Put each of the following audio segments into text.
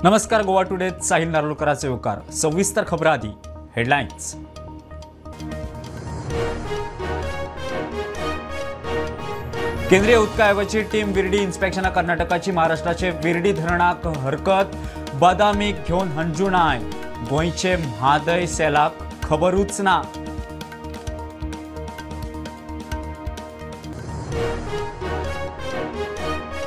नमस्कार. गोवा टुडे साहिल नार्वेकरांचे उपकार. सविस्तर खबरां आदी हेडलायन्स. केंद्रीय उदका आयोगाची टीम विर्डी इन्स्पेक्शना कर्नाटकाची महाराष्ट्राचे विर्डी धरणाक हरकत. बदामीक घेवन हंजुणाय. गोंयचे म्हादय सेलाक खबरूच ना.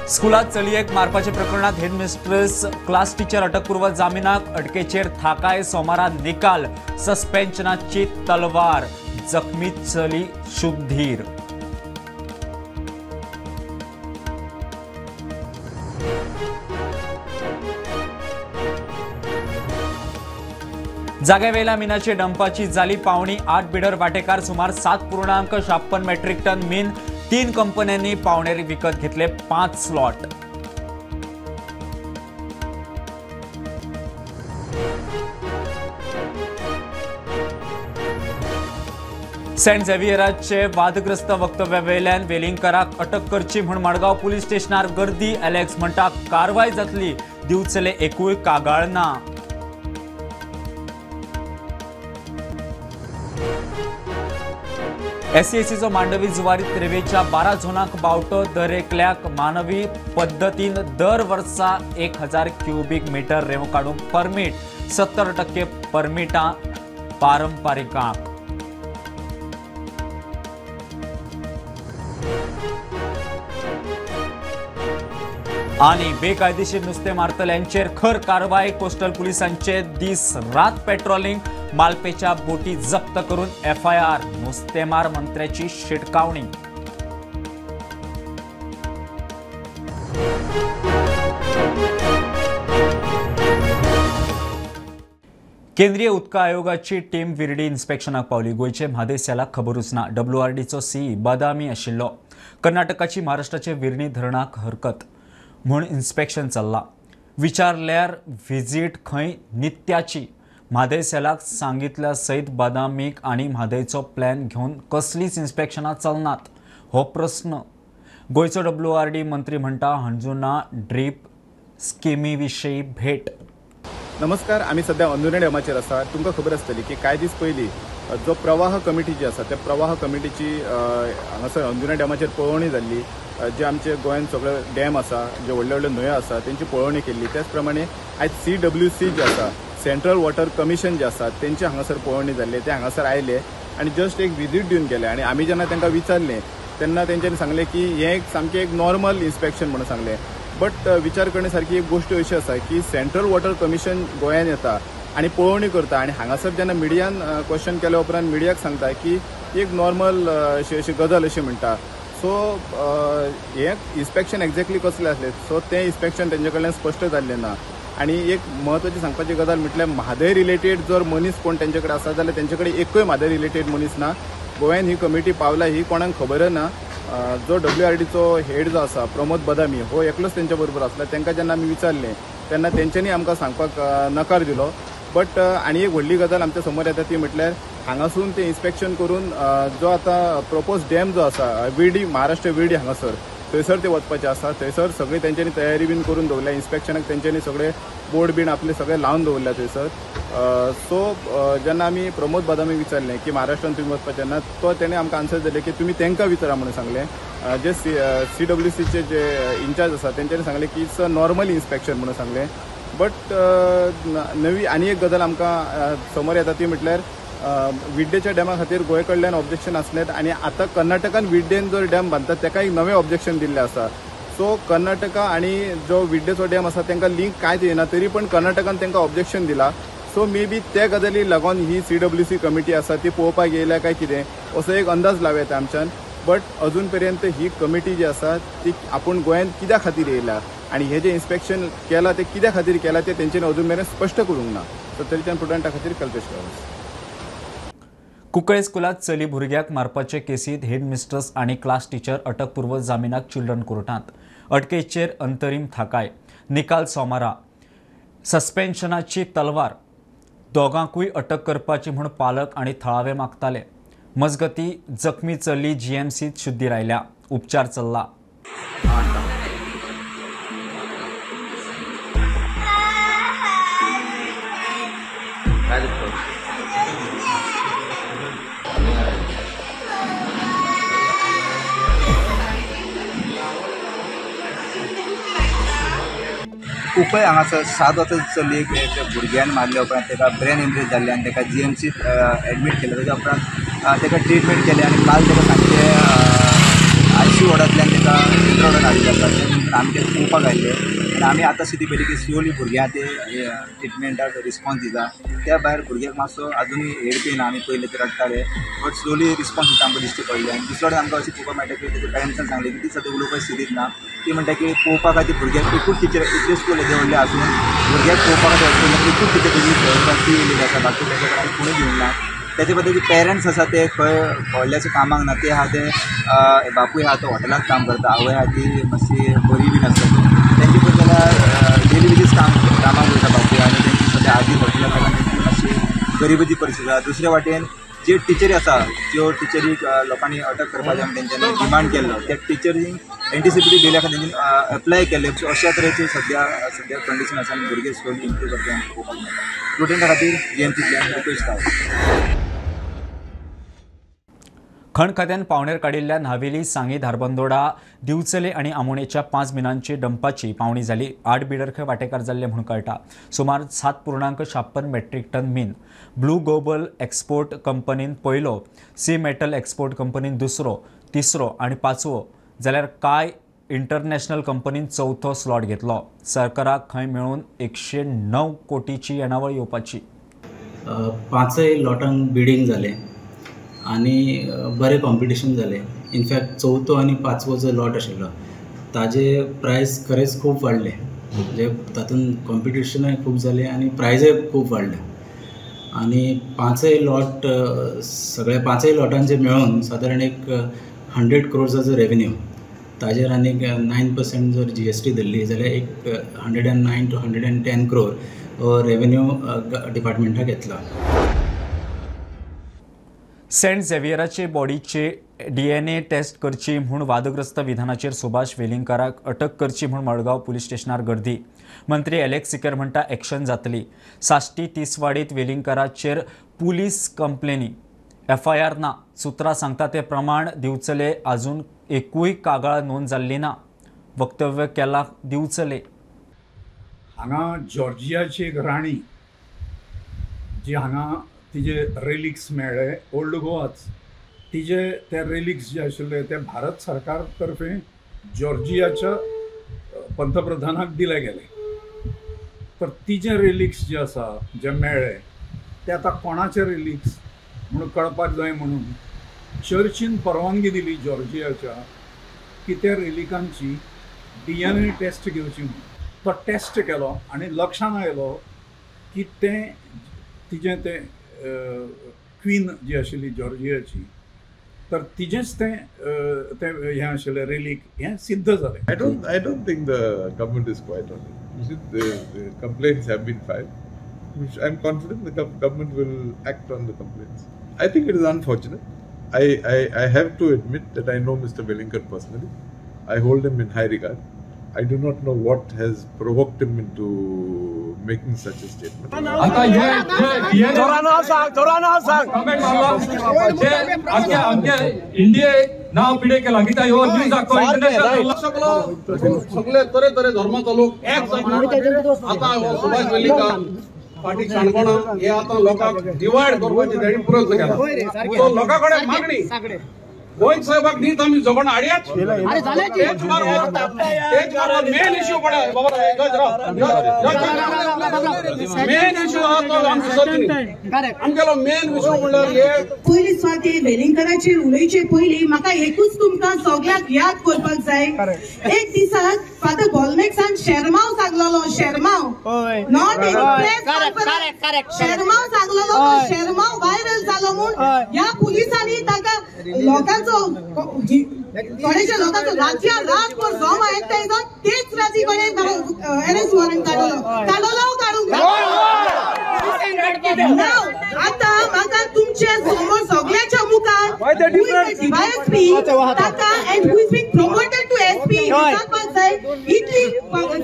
स्कुलात चलयेक मारपाच्या प्रकरणात हेडमिस्ट्रेस क्लास टीचर अटकपूर्व जामिनाक. अटकेचेर थाकाय. सोमारा निकाल. सस्पेन्शनाची तलवार. जखमी चली शुद्धीर. जाग्यावेल्या मिनाचे डंपाची जाली पावणी. 8 बिडर वाटेकार. सुमार 7.56 मेट्रिक टन मीन. 3 कंपन्यांनी पावणेर विकत घेतले. 5 स्लॉट. सेंट झेवियराचे वादग्रस्त वक्तव्यावेल्यान वेलिंगकराक अटक करची म्हूण मडगांव पुलीस स्टेशनार गर्दी. एलेक्स म्हणटा कारवाय जातली. दिवचले एकूय कागाळ ना. एससीएसीचो मांडवी जुवारी रेवेच्या 12 झोनाक बावटो. दर एकल्याक मानवी पद्दतीन दर वर्सा 1000 क्युबिक मीटर रेंव काडूंक परमीट. 70% परमिटां पारंपारिकांक. आनी बेकायदेशीर नुस्तें मारतल्यांचेर खर कारवाय. कोस्टल पुलिसांचे दीस रात पेट्रोलिंग. मालपेच्या बोटी जप्त करून FIR. नुस्तेमार मंत्र्याची शिटकावणी. केंद्रीय उदका आयोगाची टीम विर्डी इन्स्पेक्शनाक पावली. गोंयचे म्हादय सेलाक खबरूच ना. WRDचो CE बदामी आशिल्लो. कर्नाटकाची महाराष्ट्राचे विर्डी धरणाक हरकत म्हूण इन्स्पेक्शन चल्ला. विचारल्यार व्हिजीट खंय नित्याची. म्हादय सेलाक सांगितल्या सयत बदामीक आनी म्हादयचो प्लॅन घेवन कसलीच इन्स्पेक्शनां चलनात. हो प्रस्न. गोंयचो WRD मंत्री म्हणटा हंजुना ड्रीप स्किमी विशीं भेट. नमस्कार. आम्ही सध्या अंजुना डॅमाचेर आसा. तुमकां खबर आसतली की कांय दीस पयलीं जो प्रवाह कमिटी जी आसा त्या प्रवाह कमिटीची हांगासर अंजुना डॅमाचेर पळोवणी जाल्ली. जे आमचे गोंयांत सगळे डॅम आसा, जे व्हडले व्हडले न्हंयो आसा तेंची पळोवणी केल्ली. त्याच प्रमाणे आयज CWC जे आसा, सेंट्रल वॉटर कमिशन जे आसा तेंचे हांगासर पळोवणी जाल्ले. ते हांगासर आयले आनी जस्ट एक विजीट दिवन गेले. आनी आमी जेन्ना तांकां विचारलें तेन्ना तेंच्यांनी सांगलें की हें एक सामकें एक नॉर्मल इन्स्पेक्शन म्हणून सांगलें. बट विचार करण्यासारखी एक गोष्ट अशी आसा की सेंट्रल वॉटर कमिशन गोंयांत येता आनी पळोवणी करता. आनी हांगासर जेन्ना मिडियान क्वेश्चन केल्या उपरांत मिडियाक सांगता की एक नॉर्मल अशी गजाल अशी म्हणटा. सो हें इन्स्पेक्शन एक्झॅक्टली कसलें आसलें. सो तें इन्स्पेक्शन तेंचे कडल्यान स्पश्ट जाल्लें ना. आनी एक म्हत्वाची सांगपाची गजाल म्हटल्यार म्हादय रिलेटेड जर मनीस कोण तेंचे कडेन आसा जाल्यार तेंचे कडेन एकूय म्हादय रिलेटेड मनीस ना. गोंयांत ही कमिटी पावला ही कोणाक खबर ना. जो WRDचो हेड जो आसा प्रमोद बदामी हो एकलोच तेंच्या बरोबर आसला. तांकां जेन्ना आमी विचारलें तेन्ना तेंच्यांनी आमकां सांगपाक नकार दिलो. बट आनी एक व्हडली गजाल आमच्या समोर येता ती म्हटल्यार हांगासून ते इन्स्पेक्शन करून जो आतां प्रपोज डॅम जो आसा विर्डी, महाराष्ट्र विर्डी हांगासर थंयसर ते वचपाचें आसा. थंयसर सगळी तेंच्यांनी तयारी बीन करून दवरल्या. इन्स्पेक्शनाक तेंच्यांनी सगळे बोर्ड बीन आपले सगळे लावन दवरल्या थंयसर. सो जेन्ना आमी प्रमोद बदामी विचारलें की महाराष्ट्रान तुमी वचपाचें ना, तो तेणें आमकां आन्सर दिलें की तुमी तेंकां विचारा म्हणून सांगलें. जे CWCचे जे इन्चार्ज आसा तेंच्यांनी सांगलें की इट्स अ नॉर्मल इन्स्पेक्शन म्हणून सांगलें. बट नवी आनी एक गजाल आमकां समोर येता ती म्हटल्यार विड्डेच्या डॅमा खातीर गोंय कडल्यान ऑब्जेक्शन आसलें आनी आतां कर्नाटकान विड्डेन जो डॅम बांदतात ताका एक नवें ऑब्जेक्शन दिल्लें आसा. सो कर्नाटका आनी जो विड्डेचो डॅम आसा तांकां लिंक कांयच येना, तरी पण कर्नाटकान तांकां ऑब्जेक्शन दिलां. सो मे बी त्या गजाली लागून ही CWC कमिटी आसा ती पळोवपाक येयल्या काय कितें असो एक अंदाज लावं येता आमच्यान. बट अजून पर्यंत ही कमिटी जी आसा ती आपूण गोंयांत कित्या खातीर येयला आनी हे जे इन्स्पेक्शन केलां ते कित्या खातीर केलां ते तेंच्यांनी अजून मेरेन स्पश्ट करूंक ना. सो तरीच्यान स्टुडंटा खातीर कल्पेश करता. कुंकळे स्कुलात चली भुरग्याक मारपाचे केसीत हेडमिस्ट्रेस आनी क्लास टीचर अटकपूर्व जामिनाक चिल्ड्रन कोर्टांत. अटकेचेर अंतरीम थाकाय. निकाल सोमारा. सस्पेन्शनाची तलवार. दोगांकूय अटक करपाची म्हूण पालक आनी थळावे मागताले. मजगती जखमी चली GMCत शुद्धीर आयल्या. उपचार चल्ला. खूपय हांगासर 7 वर्सां चल्ली एक भुरग्यान मारल्या उपरांत ताका ब्रेन इंजरी जाल्ली आनी ताका GMCत एडमीट केलें. ताच्या उपरांत ताका ट्रिटमेंट केलें आनी काल ताका सांजचें ICU वॉर्डांतल्यान ताका सेंट्रल वॉर्डान हाडिल्लें आसा. ते नंतर आमी ताका पळोवपाक आयिल्ले आनी आमी आतां स्थिती पयली की स्लोली भुरग्यांक ते ट्रिटमेंटाक रिस्पॉन्स दिता. त्या भायर भुरग्याक मातसो आजुनूय हेड पेन आमी पयले ते रडटाले बट स्लोली रिस्पॉन्स दिता आमकां दिश्टी पडलें. आनी दुसरे कडेन आमकां अशें पळोवपाक मेळटा की ताच्या पेरंट्सान सांगलें की ती सद्या उलोवपाची स्थितींत ना. ती म्हणटा की पळोवपा खातीर भुरग्याक एकूच टिचर इतले स्कूल व्हडले आसून भुरग्याक पळोवपा खातीर एकूच टिचर तेजी ती येयलेली आसा. बाकी ताच्या कडेन कोणूय घेवंक ना. त्याचे बद्दल जे पेरंट्स आसा ते खंय व्हडल्याशे कामाक ना. ते आहा ते बापूय आहा तो हॉटेलांत काम करता, आवय आहा ती मातशी बरी बीन आसता. तेंचे पळयत जाल्यार डेली बेजीस कामाक वयता बापूय आनी तेंची सद्या आजी हॉटेलांत लागून तेंची मातशी गरिबीची परिस्थिती आसा. दुसरे वाटेन जे टिचरी आसा ज्यो टिचरीक लोकांनी अटक करपाचें आनी तेंच्यांनी डिमांड केल्लो त्या टिचरींक एंटीसिपिटी दिल्या खातीर तेंच्यांनी अप्लाय केले. अशा तरेचे सद्या कंडिशन आसा आनी भुरगे स्लोली इम्प्रूव करता आमकां पळोवपाक मेळटा. स्टुडंटा खातीर GMCंतल्यान रिक्वेस्ट आसा. खण खात्यान पावणेर काडिल्ल्या नावेली, सांगी, धारबंदोडा, दिवचले आणि आमोणेच्या 5 मिनांची डंपाची पावणी जाली. 8 बिडरखे वांटेकार जाल्ले म्हणून कळटा. सुमार 7.56 मेट्रीक टन मीन ब्लू ग्लोबल एक्सपोर्ट कंपनीन पयलो, सी मेटल एक्सपोर्ट कंपनीन दुसरो, तिसरो आणि 5वो जाल्यार कांय इंटरनॅशनल कंपनीन 4थो स्लॉट घेतलो. सरकाराक खंय मेळून 109 कोटीची येणावळ येवपाची. 5 लॉटांक बिडिंग जालें आनी बरें कॉम्पिटिशन जालें. इनफॅक्ट 4थो आनी 5वो जो लॉट आशिल्लो ताजे प्रायस खरेंच खूब वाडले. म्हणजे तातूंत कॉम्पिटिशनय खूब जालें आनी प्रायजय खूब वाडले. आनी 5 लॉट सगळ्या 5 लॉटांचे मेळून सादारण एक 100 crores रेवेन्यू. ताजेर आनीक 9% जर GST धरली जाल्यार एक 109 to 110 crore रेवेन्यू डिपार्टमेंटाक येतलो. सेंट झेवियराचे बॉडीचे DNA टेस्ट करची म्हूण वादग्रस्त विधानाचेर सुभाष वेलिंगकाराक अटक करची म्हूण मडगांव पुलीस स्टेशनार गर्दी. मंत्री अलेक्स सिकर म्हणटा एक्शन जातली. साश्टी तिसवाडीत वेलिंगकाराचेर पुलीस कंप्लेनी FIR ना. सुत्रां सांगता ते प्रमाण दिवचले आजून एकूय कागाळ नोंद जाल्ली ना. वक्तव्य केला दिवचले. हांगा जॉर्जियाची एक राणी जी हांगा तिजे रेलिक्स मेळ्ळे ओल्ड गोवाच. तिजे ते रेलिक्स जे आशिल्ले ते भारत सरकार तर्फे जॉर्जियाच्या पंतप्रधानाक दिले गेले. तर तिजे रेलिक्स जे आसा जे मेळ्ळे ते आतां कोणाचे रेलिक्स म्हणून कळपाक जाय म्हणून चर्चीन परवानगी दिली जॉर्जियाच्या की त्या रेलिकांची DNA टेस्ट घेवची म्हणून. तो टेस्ट केलो आनी लक्षांत आयलो की तिजें तें क्वीन जी आशिल्ली जॉर्जियाची तर तिजेच ते हें आशिल्लें रेलीक हें सिद्ध जालें. I don't think the government is quiet on it. You see, the complaints have been filed, which I'm confident the government will act on the complaints. I think it is unfortunate. I have to admit that I know Mr. Wellinger personally. I hold him in high regard. I do not know what has provoked him into making such a statement. आता हे जोरान सांग आमच्या इंडियेक नाव पिढे केला कित्याक ह्यो news दाखो international सगळे तरे धर्माचो लोक एक आता सुभाष वेलिंगर पाटील काणकोणा हे आता लोकांक डिवायड करपाची ताणी प्रयत्न केला. तो लोकां कडेन मागणी गोंय साहेबाक न्हीद आमी झगडून हाडयात. मेन इश्यू मेन इश्यू आमगेलो मेन इश्यू म्हणल्यार हे पयली स्वाती वेलिंगराचेर उलयचे पयलीं म्हाका एकूच तुमकां सगळ्याक याद करपाक जाय. एक दिसाक फादर बॉलमेक्सान शेरमाव सांगलेलो नॉट शेरमाव सांगलेलो शेरमाव व्हायरल जालो म्हूण ह्या पुलिसांनी ताका लोकांचो थोडेशा लोकांचो रातच्या रातभर जॉम एकठांय जावन तेच राती कडेन अरेस्ट वॉरंट काडलो आता म्हाका तुमचे समोर सगळ्याच्या मुखार DYSP ताका and who is being promoted to SP सांगपाक जाय. इतली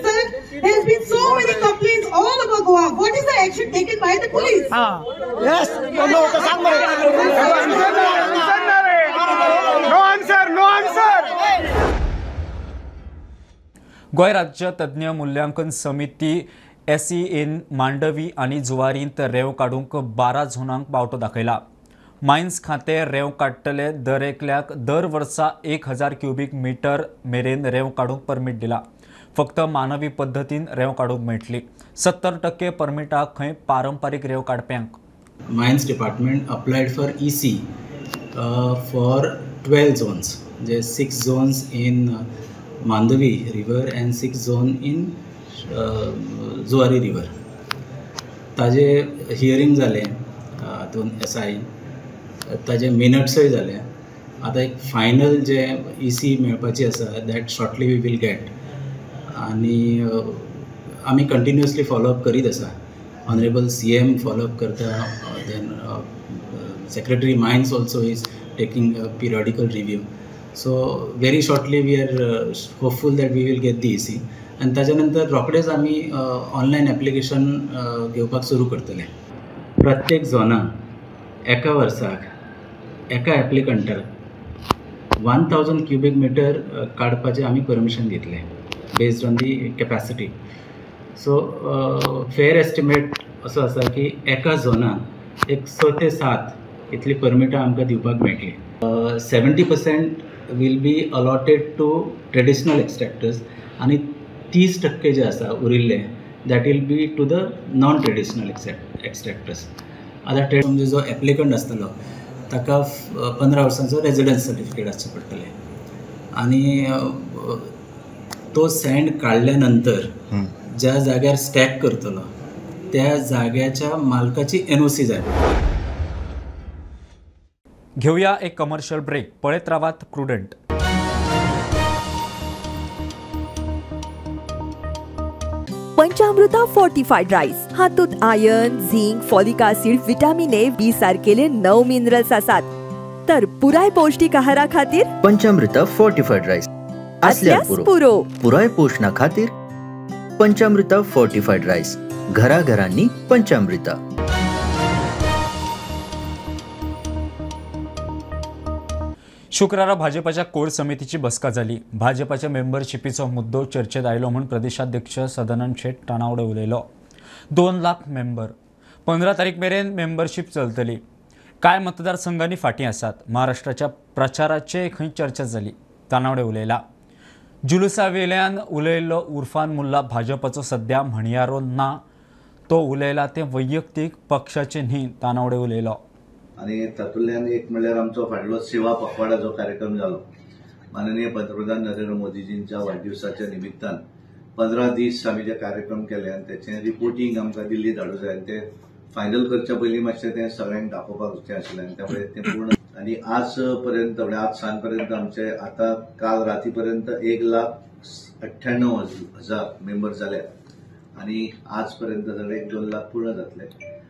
sir, there has been so many complaints all over Goa. What is the action taken by the police? Yes, no answer. गोय राज्य तज्ञ मूल्यांकन समिती SEN मांडवी आणि जुवारींत रेंव काडूंक 12 झोनांक बावटो दाखयला. मायन्स खाते रेंव काडटले दर एकल्याक दर वर्सा 1000 क्युबिक मीटर मेरेन रेंव काडूंक परमीट दिला. फक्त मानवी पद्दतीन रेंव काडूंक मेळटली. 70% परमिटाक खंय पारंपारीक रेंव काडप्यांक. Mines department applied for EC for 12 zones, जे 6 zones in Mandovi river and 6 zone in Zuari river. ताजे हियरिंग जालें हातून SI, ताजे मिनट्सय जाले. आतां एक फायनल जे EC मेळपाची आसा that shortly we will get. आनी आमी कंटिन्युअसली फॉलोअप करीत आसा. ऑनरेबल CM फॉलोअप करता. Then secretary mines also is taking periodical review. So very shortly we are hopeful that we will get the EC. आनी ताच्या नंतर रोखडेच आमी ऑनलायन एप्लिकेशन घेवपाक सुरू करतले. प्रत्येक झोनाक एका वर्साक एका एप्लिकंटाक 1000 क्युबिक मीटर काडपाचें आमी परमिशन दितले based on the capacity. So fair estimate असो आसा की एका झोनाक एक 6 ते 7 इतली परमिटां आमकां दिवपाक मेळटली. 70% will be allotted to traditional extractors आनी 30% जे आसा उरिल्ले that will be to the non traditional extractors. आतां म्हणजे जो एप्लिकंट आसतलो ताका 15 वर्सांचो रेजिडन्स सर्टिफिकेट आसचें पडटलें. आनी तो सँड काडल्या नंतर ज्या जाग्यार स्टॅक करतलो त्या जाग्याच्या मालकाची NOC जाय. घेऊया एक कमर्शियल ब्रेक. पळयत रावात प्रुडंट. पंचामृता फोर्टिफाईड राईस हातूंत iron, zinc, folic acid, vitamin A, B सारकेले 9 मिनरल्स आसात. तर पुराय पौष्टिक आहारा खातीर पंचामृता फोर्टिफाईड राईस असल्यास पुरो. पुराय पोषणा खातीर पंचामृता फोर्टिफाईड राईस. घराघरांनी पंचामृता. शुक्रारा भाजपाच्या कोर समितीची बसका जाली. भाजपाच्या मेंबरशिपीचो मुद्दो चर्चेत आयलो म्हूण प्रदेशाध्यक्ष सदानंद शेट टाणावडे उलयलो. 2 लाख मेंबर. 15 तारीख मेरेन मेंबरशीप चलतली. कांय मतदारसंघांनी फाटीं आसात. महाराष्ट्राच्या प्रचाराचे खंय चर्चा जाली. तानावडे उलयला. जुलुसा वेल्यान उलयल्लो उर्फान मुल्ला भाजपाचो सध्या म्हणयारो ना. तो उलयला ते वैयक्तीक पक्षाचे न्ही. तानावडे उलयलो. आणि तातूंतल्यान एक म्हणल्यार आमचो फाटलो सेवा पखवाडा जो कार्यक्रम जालो माननीय पंतप्रधान नरेंद्र मोदीजींच्या वाडदिवसाच्या निमित्तान 15 दीस आमी जे कार्यक्रम केले आनी तेचें रिपोर्टिंग आमकां दिल्ली धाडूं जाय. ते फायनल करच्या पयलीं मातशें तें सगळ्यांक दाखोवपाक आशिल्लें आनी त्यामुळे ते पूर्ण. आनी आज पर्यंत म्हणजे आज सांज पर्यंत आमचे आतां काल राती पर्यंत 1,98,000 मेंबर जाले आनी आज पर्यंत जाल्यार 1-2 लाख पूर्ण जातले.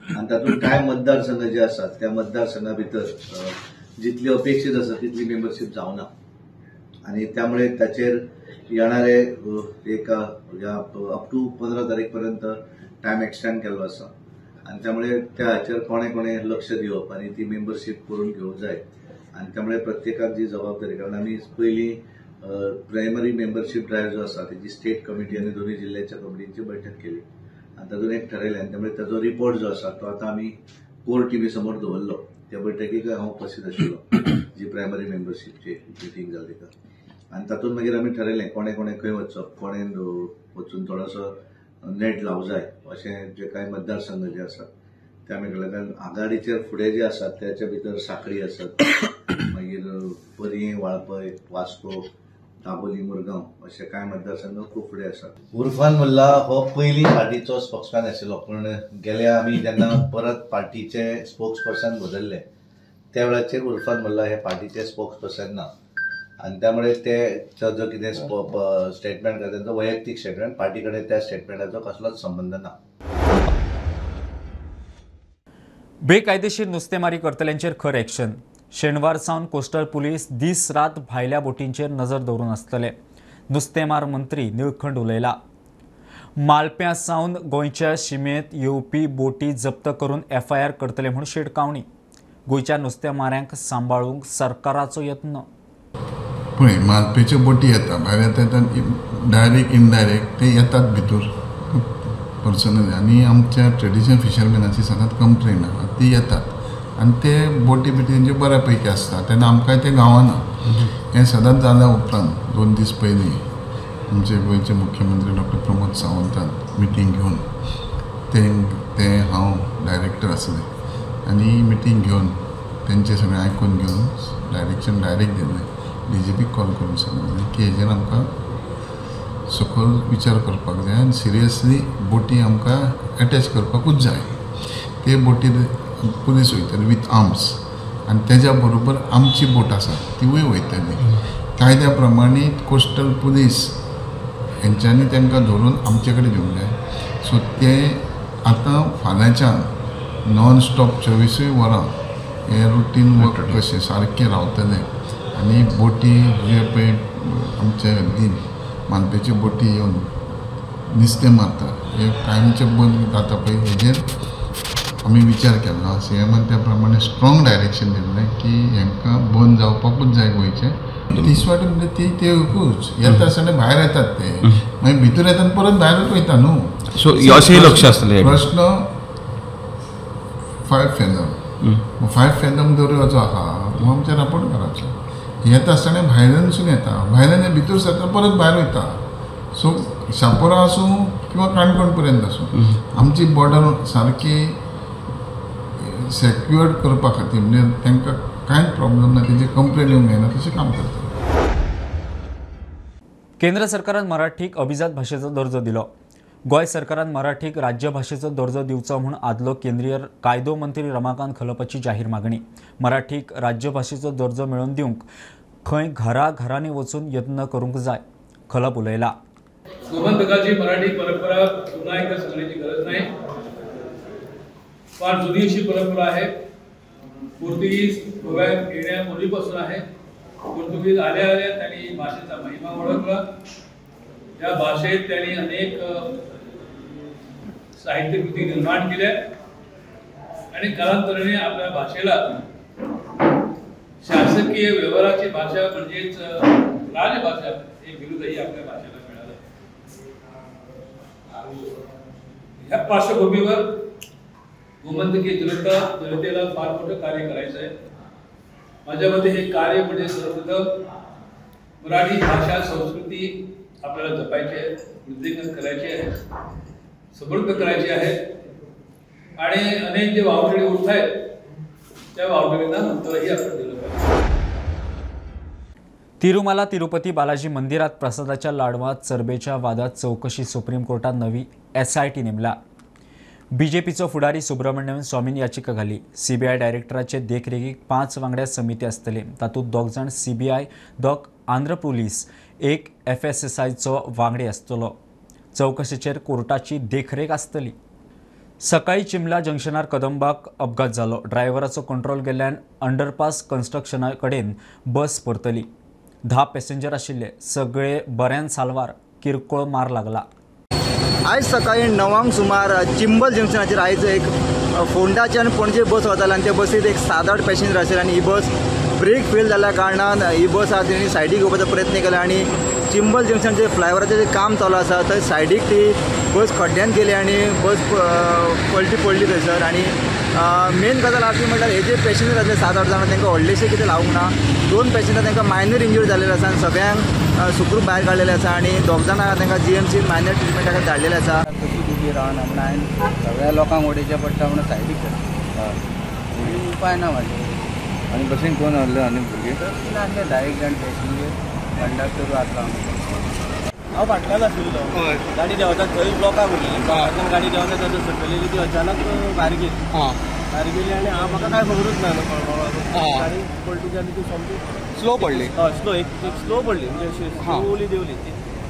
आणि तातूंत कांय मतदारसंघ जे आसात त्या मतदारसंघा भितर जितली अपेक्षीत आसा तितली मेंबरशीप जावना आणि त्यामुळे ताचेर येणारे एक अप टू 15 तारीख पर्यंत टायम एक्सटेंड केल्लो आसा आणि त्यामुळे त्या हाचेर कोणे लक्ष दिवप आणि ती मेंबरशीप करून घेवंक जाय. आणि त्यामुळे प्रत्येकाक जी जबाबदारी, कारण आमी पयलीं प्रायमरी मेंबरशीप ड्रायव्ह जो आसा तेजी स्टेट कमिटी आणि दोन्ही जिल्ह्याच्या कमिटींची बैठक केली आणि तातूंत एक ठरयलें आनी त्यामुळे ताजो रिपोर्ट जो आसा तो आतां आमी कोर टीव्ही समोर दवरलो. त्या बैठकीक हांव उपस्थित आशिल्लो जी प्रायमरी मेंबरशीपची मिटींग जाली तेका. आनी तातूंत मागीर आमी ठरयलें कोणे खंय वचप, कोणे वचून थोडोसो नेट लावं जाय अशें जे कांय मतदारसंघ जे आसात ते आमी केले. कारण आघाडीचेर फुडें जे आसात त्याच्या भितर सांखळी आसात, मागीर पर्ये, वाळपय, वास्को, दाबोली, मुरगांव असे कांय मतदारसंघ खूब फुडें आसात. उर्फान मुल्ला हो पयलीं पार्टीचो स्पोक्समॅन आशिल्लो, पूण गेल्या आमी जेन्ना परत पार्टीचे स्पोक्सपर्सन बदलले त्या वेळाचेर उर्फान मुल्ला हे पार्टीचे स्पोक्सपर्सन ना आणि त्यामुळे ते जो कितें स्टेटमेंट करता तेंचो वैयक्तीक स्टेटमेंट, पार्टी कडेन त्या स्टेटमेंटाचो कसलोच संबंध ना. बेकायदेशीर नुस्तेमारी करतल्यांचेर खर एक्शन. शेनवार सावन कोस्टल पुलीस दीस रात भायल्या बोटींचेर नजर दवरून आसतले. नुस्तेमार मंत्री निळखंड उलयला. मालप्यां सावन गोंयच्या शिमेत येवपी बोटी जप्त करून FIR करतले म्हूण शिटकावणी. गोंयच्या नुस्तेमाऱ्यांक सांबाळूंक सरकाराचो यत्न. पळय मालपेच्यो बोटी येता, भायर येता डायरेक्ट इनडायरेक्ट ते येतात भितर पर्सनली आनी आमच्या ट्रेडिशनल फिशरमॅनाची सदांच कंप्लेन आहा ती येतात आनी ते बोटी तेंचे बऱ्या पैकी आसता तेन्ना आमकां ते गावना हें सदांच जाल्या उपरांत 2 दीस पयलीं आमचे गोंयचे मुख्यमंत्री डॉक्टर प्रमोद सावंतान मिटींग घेवन ते हांव डायरेक्टर आसलें आनी मिटींग घेवन तेंचे सगळें आयकून घेवन डायरेक्शन डायरेक्ट दिलें DGPक कॉल करून सांगलें की हेजेर आमकां सकयल विचार करपाक जाय आनी सिरियसली बोटी आमकां एटॅच करपाकूच जाय ते बोटीर पुलीस वयतली विथ आर्म्स आनी तेज्या बरोबर आमची बोट आसा तिवूय वयतली कायद्या प्रमाणे कोस्टल पुलीस हेंच्यांनी तांकां धरून आमचे कडेन घेवंक जाय सो ते आतां फाल्यांच्यान नॉन स्टॉप 24 वरां हे रुटीन वर्क कशें सारकें रावतले आनी बोटी जे पळय आमचे हद्दीन मानपेच्यो बोटी येवन नुस्तें मारता हे कायमचे बंद जाता पळय हेजेर आमी विचार केलो CMान त्या प्रमाणे स्ट्रॉंग डायरेक्शन दिल्लें की हेंकां बंद जावपाकूच जाय गोंयचे दिसवाटी म्हणजे ते एकूच येता आसतना भायर येतात ते मागीर भितर येता परत भायरूच वयता न्हू सो अशेंय लक्ष आसतलें प्रश्न 5 फॅथम 5 फॅथम दर्यो जो आहा तो आमच्या रापण कराचो येता आसतना भायल्यानसून येता भायल्यान भितर सरता परत भायर वयता सो शापोरा आसूं किंवा काणकोण पर्यंत आसूं आमची बॉर्डर सारकी सेक्युअर्ड करपा खातीर म्हणजे तांकां कांयच प्रॉब्लेम ना तेजे कंप्लेन येवंक जायना तशें काम करता केंद्र सरकारान मराठीक अभिजात भाशेचो दर्जो दिलो गोंय सरकारान मराठीक राज्य भाशेचो दर्जो दिवचो म्हूण आदलो केंद्रीय कायदो मंत्री रमाकांत खलपाची जाहीर मागणी मराठीक राज्य भाशेचो दर्जो मेळोवन दिवंक खंय घरांनी वचून यत्न करूंक जाय खलप उलयला गोमंतकाची मराठी परंपरा पुन्हा एकदा सांगण्याची गरज नाही फार जुनी अशी परंपरा आहे पोर्तुगीज गोव्यात येण्यापूर्वीपासून आहे पोर्तुगीज आल्या त्यांनी भाषेचा महिमा ओळखला या भाषेत त्यांनी अनेक साहित्य कृती निर्माण केल्या आणि कालांतराने आपल्या भाषेला शासकीय व्यवहाराची भाषा म्हणजेच राजभाषा हे बिरुदही आपल्या भाषेला मिळालं या पार्श्वभूमीवर गोमंतकी जनतेला फार मोठं कार्य करायचं आहे माझ्या मते हे कार्य म्हणजे सर्वप्रथम मराठी भाषा संस्कृती आपल्याला जपायची आहे वृद्धिंगत करायची आहे समृद्ध करायची आहे आणि अनेक जे वावटळी उठत आहेत त्या वावटळींना उत्तरही आपण दिलं पाहिजे तिरुमला तिरुपती बालाजी मंदिरात प्रसादाच्या लाडवात चरबेच्या वादात चौकशी सुप्रीम कोर्टात नवी SIT नेमला बीजेपीचो फुडारी सुब्रमण्यम स्वामीन याचिका घाली CBI डायरेक्टराचे देखरेखीक 5 वांगड्या समिती आसतले तातूंत 2 जाण CBI 2 आंध्र पुलीस 1 FSSIचो वांगडी आसतलो चौकशेचेर कोर्टाची देखरेख आसतली सकाळी चिमला जंक्शनार कदंबाक अपघात जालो ड्रायव्हराचो कंट्रोल गेल्ल्यान अंडरपास कन्स्ट्रक्शना कडेन बस परतली 10 पॅसेंजर आशिल्ले सगळे बऱ्यान साल्वार किरकोळ मार लागला आयज सकाळी 9 सुमार चिंबल जंक्शनाचेर आयज एक फोंडाची आनी पणजे बस वताली आनी त्या बसीत एक 7-8 पॅसेंजर आशिल्ले आनी ही बस ब्रेक फेल जाल्ल्या कारणान ही बस आहा तेणी सायडीक घेवपाचो प्रयत्न केला आनी चिंबल जंक्शनचे फ्लायओवराचें जे काम चालू आसा थंय सायडीक ती बस खड्ड्यान गेली आनी बस पडली थंयसर आनी मेन गजाल आसा म्हणल्यार हे जे पॅसेंजर आसले 7-8 जाणां तांकां व्हडलेशें कितें लावंक ना 2 पॅसेंजर तांकां मायनर इंज्युर्ड जाल्ले आसा आनी सगळ्यांक सुखरूप भायर काडलेले आसा आनी 2 जाणां तांकां GMC मायनर ट्रिटमेंटा खातीर धाडलेले आसा उबी रावन म्हणून हांवें सगळ्या लोकांक उडोवचें पडटा म्हणून सायडीक केलें उपाय ना म्हाजे आनी बसीन कोण आहले आनी भुरगे आसले 10 जाण पॅसेंजर कंडक्टर आसलो हांव फाटल्यान आशिल्लो गाडी देंवता थंय ब्लॉकाक उरली गाडी देंवता थंय सकयली ती अचानक भायर गेली आनी हांव म्हाका कांय खबरूच ना गाडी पडली जाली ती सामकी स्लो पडली हय स्लो एक स्लो पडली म्हणजे अशी स्लोली देवली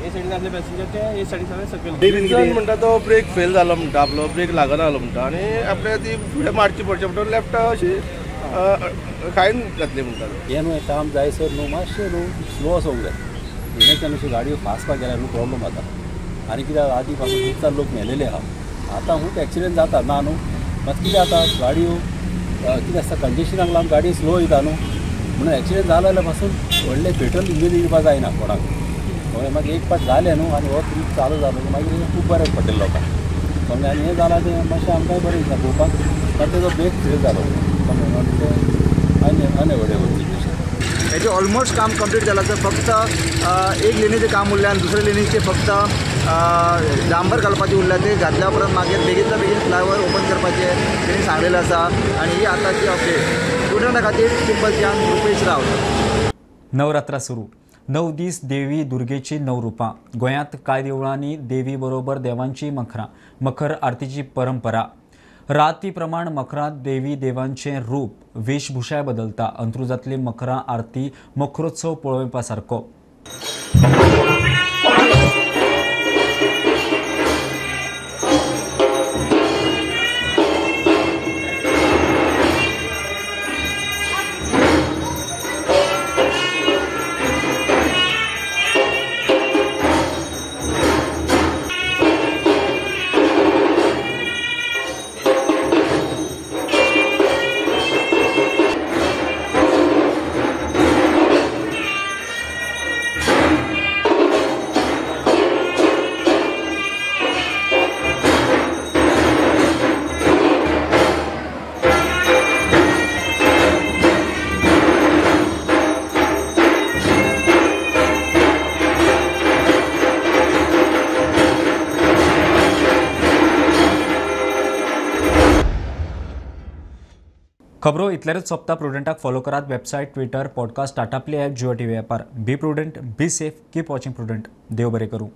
हे सायडीन आसले पॅसेंजर ते हे सायडीन सगळे सकयल म्हणटा तो ब्रेक फेल जालो म्हणटा आपलो ब्रेक लागना जालो म्हणटा आनी आपल्या ती फुडें मारची पडचे म्हणटा लेफ्ट अशी खायन घातली म्हणटा हे न्हू काम जायसर न्हू मातशें न्हू स्लो आसूंक जाय हेच्यान अशी गाडयो फास्ट गेल्यार न्हू प्रॉब्लम जाता आनी कित्याक आदी पासून खूब सारे लोक मेलेले आहा आतां खूब एक्सिडेंट जाता ना न्हू मात कितें जाता गाडयो कितें आसता कंजेशनाक लागून गाडी स्लो वयता न्हू म्हणून एक्सिडेंट जालो जाल्यार पासून व्हडलें पेट्रोल इंजीन दिवपाक जायना कोणाक कळ्ळें मागीर एक पाट जालें न्हू आनी हो ट्रीप चालू जालो मागीर खूब बरें पडलें लोकांक कळ्ळें आनी हें जालां तें मातशें आमकांय बरें दिसता पळोवपाक पण तेजो बेग फेल जालो कळ्ळें म्हणून तें अनएवोर्डेबल सिच्युएशन. याचे ऑलमोस्ट काम कंप्लीट झालं तर फक्त एक लेनीचे काम उरलें आनी दुसऱ्या लेनीचे फक्त डांबर घालपाचें उरलें ते घातल्या उपरांत मागीर बेगींतल्या बेगीन फ्लायओव्हर ओपन करपाचें तेणी सांगलेलें आसा आनी ही आतांची अपडेट. स्टुडंटा खातीर पिंपलच्यान रुपेश राव. नवरात्रा सुरू 9 दीस देवी दुर्गेची 9 रुपां. गोंयांत कांय देवळांनी देवी बरोबर देवांची मखर आरतीची परंपरा. राती प्रमाण मखरांत देवी देवांचें रूप वेशभूषाय बदलता. अंत्रुजांतली मखरां आरती मखरोत्सव पळोवपा सारको. खबरो इतलेच सोंपता. प्रुडंटाक फॉलो करात. Website, Twitter, podcast, Tata play app, Jio TV ॲपार. Be prudent, be safe, keep watching Prudent. देव बरें करूं.